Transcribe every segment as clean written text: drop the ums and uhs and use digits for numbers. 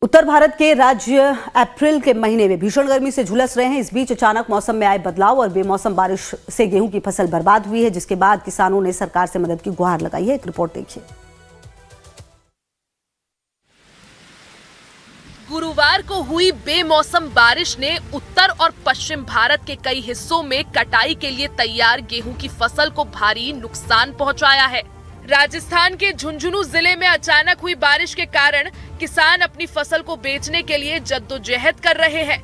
उत्तर भारत के राज्य अप्रैल के महीने में भीषण गर्मी से झुलस रहे हैं। इस बीच अचानक मौसम में आए बदलाव और बेमौसम बारिश से गेहूं की फसल बर्बाद हुई है, जिसके बाद किसानों ने सरकार से मदद की गुहार लगाई है। एक रिपोर्ट देखिए। गुरुवार को हुई बेमौसम बारिश ने उत्तर और पश्चिम भारत के कई हिस्सों में कटाई के लिए तैयार गेहूं की फसल को भारी नुकसान पहुंचाया है। राजस्थान के झुंझुनू जिले में अचानक हुई बारिश के कारण किसान अपनी फसल को बेचने के लिए जद्दोजहद कर रहे हैं।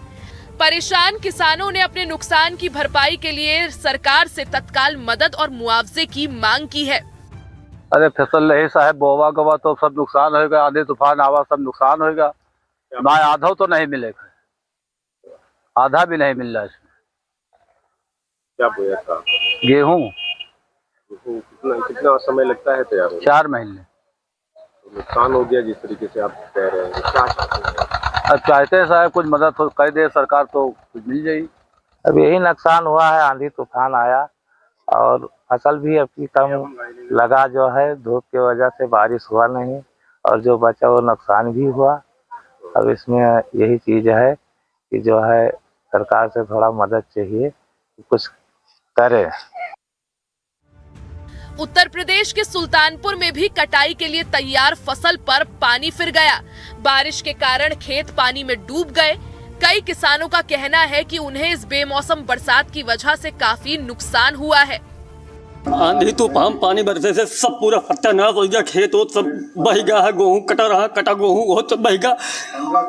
परेशान किसानों ने अपने नुकसान की भरपाई के लिए सरकार से तत्काल मदद और मुआवजे की मांग की है। अरे फसल रही साहब, बोवा गवा तो सब नुकसान होगा, आंधी तूफान आवा सब नुकसान होगा। ना आधा तो नहीं मिलेगा, आधा भी नहीं मिल रहा इसमें। क्या बोया था? गेहूं। कितना समय लगता है तैयार होने? 4 महीने। तो नुकसान हो गया जिस तरीके से आप कह रहे हैं, क्या चाहते हैं? अब चाहते हैं साहब कुछ मदद हो कर दे सरकार तो कुछ मिल जाएगी। अब यही नुकसान हुआ है, आंधी तूफान आया और फसल भी अभी कम लगा जो है, धूप की वजह से बारिश हुआ नहीं और जो बचा वो नुकसान भी हुआ। अब इसमें यही चीज है कि जो है सरकार से थोड़ा मदद चाहिए, कुछ करे। उत्तर प्रदेश के सुल्तानपुर में भी कटाई के लिए तैयार फसल पर पानी फिर गया। बारिश के कारण खेत पानी में डूब गए। कई किसानों का कहना है कि उन्हें इस बेमौसम बरसात की वजह से काफी नुकसान हुआ है। आंधी तूफान पानी बरसे से सब पूरा सत्यानाश हो गया, खेत वो सब बह गया है, गेहूँ कटा रहा, कटा गेहूँ वो सब बह गया।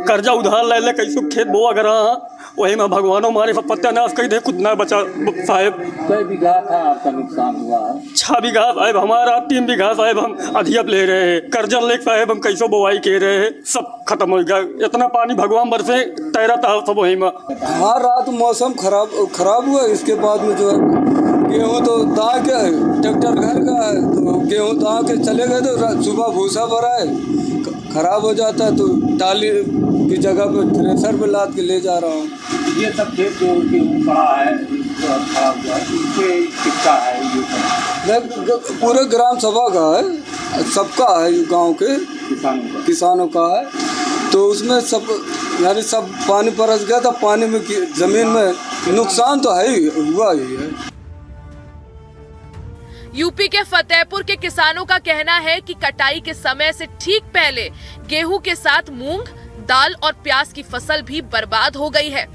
कर्जा उधार ले ले कैसे खेत बोआ कर रहा, वही में भगवानों मारे सब सत्यानाश कर दे, कुछ ना बचा साहेब। कई बीघा था आपका नुकसान हुआ? 6 बीघा साहेब हमारा, 3 बीघा साहेब हम अधियप ले रहे हैं, कर्जा ले साहेब हम कैसे बोवाई के रहे हैं, सब खत्म हो गया। इतना पानी भगवान बरसे तैरा था सब वही में। हाँ, रात मौसम खराब हुआ, इसके बाद में जो है गेहूँ तो दाह के है, ट्रैक्टर घर का है तो गेहूँ दाह के चले गए तो सुबह भूसा भरा है, खराब हो जाता है तो टाली की जगह पे थ्रेसर पे लाद के ले जा रहा हूँ। ये सब खेत जो गेहूँ पड़ा है खराब हुआ है, इससे कितना है? ये पूरे ग्राम सभा का है, सबका है, गांव के किसानों का है। तो उसमें सब यानी सब पानी बरस गया था, पानी में जमीन में नुकसान तो है ही, हुआ ही है। यूपी के फतेहपुर के किसानों का कहना है कि कटाई के समय से ठीक पहले गेहूं के साथ मूंग, दाल और प्याज की फसल भी बर्बाद हो गई है।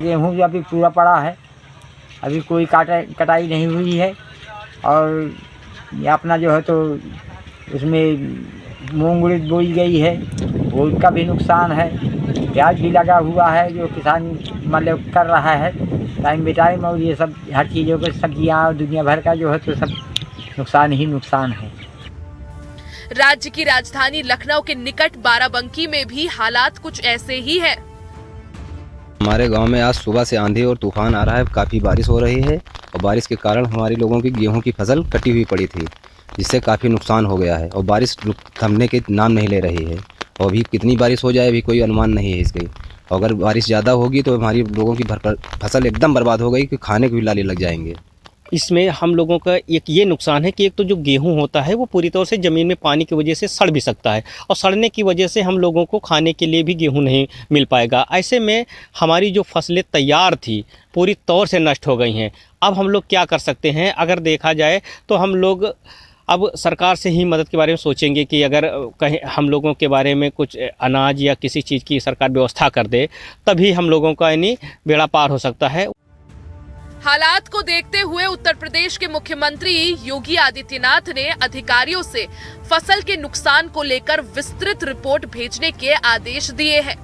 गेहूं भी अभी पूरा पड़ा है, अभी कोई कटाई नहीं हुई है और ये अपना जो है तो उसमें मूंग उड़द बोई गई है, वो उसका भी नुकसान है। प्याज भी लगा हुआ है जो किसान मतलब कर रहा है टाइम बे टाइम, और ये सब हर चीज़ों के सब्जियाँ और दुनिया भर का जो है तो सब नुकसान ही नुकसान है। राज्य की राजधानी लखनऊ के निकट बाराबंकी में भी हालात कुछ ऐसे ही है। हमारे गांव में आज सुबह से आंधी और तूफान आ रहा है, काफ़ी बारिश हो रही है और बारिश के कारण हमारे लोगों की गेहूं की फसल कटी हुई पड़ी थी, जिससे काफ़ी नुकसान हो गया है और बारिश थमने के नाम नहीं ले रही है और अभी कितनी बारिश हो जाए अभी कोई अनुमान नहीं है इसकी। अगर बारिश ज़्यादा होगी तो हमारी लोगों की फसल एकदम बर्बाद हो गई कि खाने के भी लाले लग जाएंगे। इसमें हम लोगों का एक ये नुकसान है कि एक तो जो गेहूं होता है वो पूरी तौर से ज़मीन में पानी की वजह से सड़ भी सकता है और सड़ने की वजह से हम लोगों को खाने के लिए भी गेहूं नहीं मिल पाएगा। ऐसे में हमारी जो फसलें तैयार थी पूरी तौर से नष्ट हो गई हैं। अब हम लोग क्या कर सकते हैं? अगर देखा जाए तो हम लोग अब सरकार से ही मदद के बारे में सोचेंगे कि अगर कहीं हम लोगों के बारे में कुछ अनाज या किसी चीज़ की सरकार व्यवस्था कर दे, तभी हम लोगों का यानी बेड़ा पार हो सकता है। हालात को देखते हुए उत्तर प्रदेश के मुख्यमंत्री योगी आदित्यनाथ ने अधिकारियों से फसल के नुकसान को लेकर विस्तृत रिपोर्ट भेजने के आदेश दिए हैं।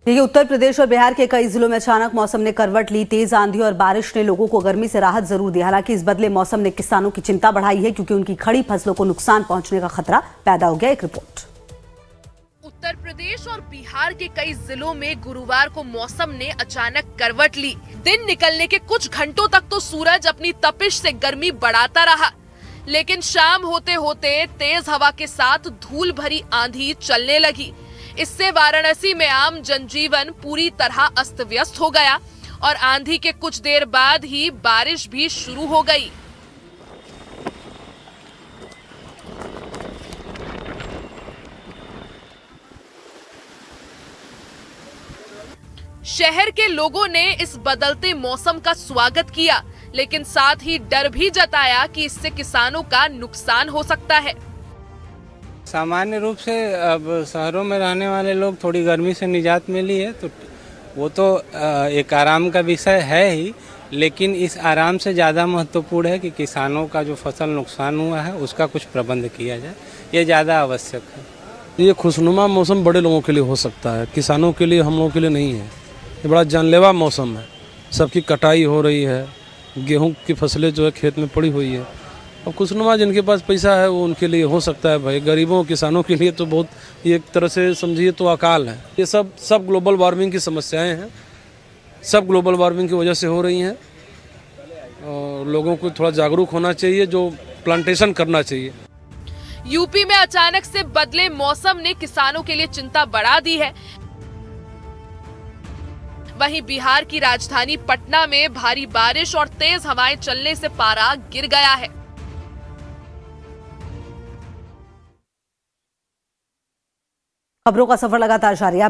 देखिए, उत्तर प्रदेश और बिहार के कई जिलों में अचानक मौसम ने करवट ली। तेज आंधी और बारिश ने लोगों को गर्मी से राहत जरूर दी, हालांकि इस बदले मौसम ने किसानों की चिंता बढ़ाई है क्योंकि उनकी खड़ी फसलों को नुकसान पहुंचने का खतरा पैदा हो गया। एक रिपोर्ट। उत्तर प्रदेश और बिहार के कई जिलों में गुरुवार को मौसम ने अचानक करवट ली। दिन निकलने के कुछ घंटों तक तो सूरज अपनी तपिश से गर्मी बढ़ाता रहा, लेकिन शाम होते होते तेज हवा के साथ धूल भरी आंधी चलने लगी। इससे वाराणसी में आम जनजीवन पूरी तरह अस्त व्यस्त हो गया और आंधी के कुछ देर बाद ही बारिश भी शुरू हो गई। शहर के लोगों ने इस बदलते मौसम का स्वागत किया, लेकिन साथ ही डर भी जताया कि इससे किसानों का नुकसान हो सकता है। सामान्य रूप से अब शहरों में रहने वाले लोग थोड़ी गर्मी से निजात मिली है, तो वो तो एक आराम का विषय है ही, लेकिन इस आराम से ज़्यादा महत्वपूर्ण है कि किसानों का जो फसल नुकसान हुआ है उसका कुछ प्रबंध किया जाए, ये ज़्यादा आवश्यक है। ये खुशनुमा मौसम बड़े लोगों के लिए हो सकता है, किसानों के लिए, हम लोगों के लिए नहीं है। ये बड़ा जानलेवा मौसम है, सबकी कटाई हो रही है, गेहूं की फसलें जो है खेत में पड़ी हुई है। और खुशनुमा जिनके पास पैसा है वो उनके लिए हो सकता है भाई, गरीबों किसानों के लिए तो बहुत, ये एक तरह से समझिए तो अकाल है। ये सब ग्लोबल वार्मिंग की समस्याएं हैं, सब ग्लोबल वार्मिंग की वजह से हो रही हैं और लोगों को थोड़ा जागरूक होना चाहिए, जो प्लांटेशन करना चाहिए। यूपी में अचानक से बदले मौसम ने किसानों के लिए चिंता बढ़ा दी है। वहीं बिहार की राजधानी पटना में भारी बारिश और तेज हवाएं चलने से पारा गिर गया है। खबरों का सफर लगातार जारी है।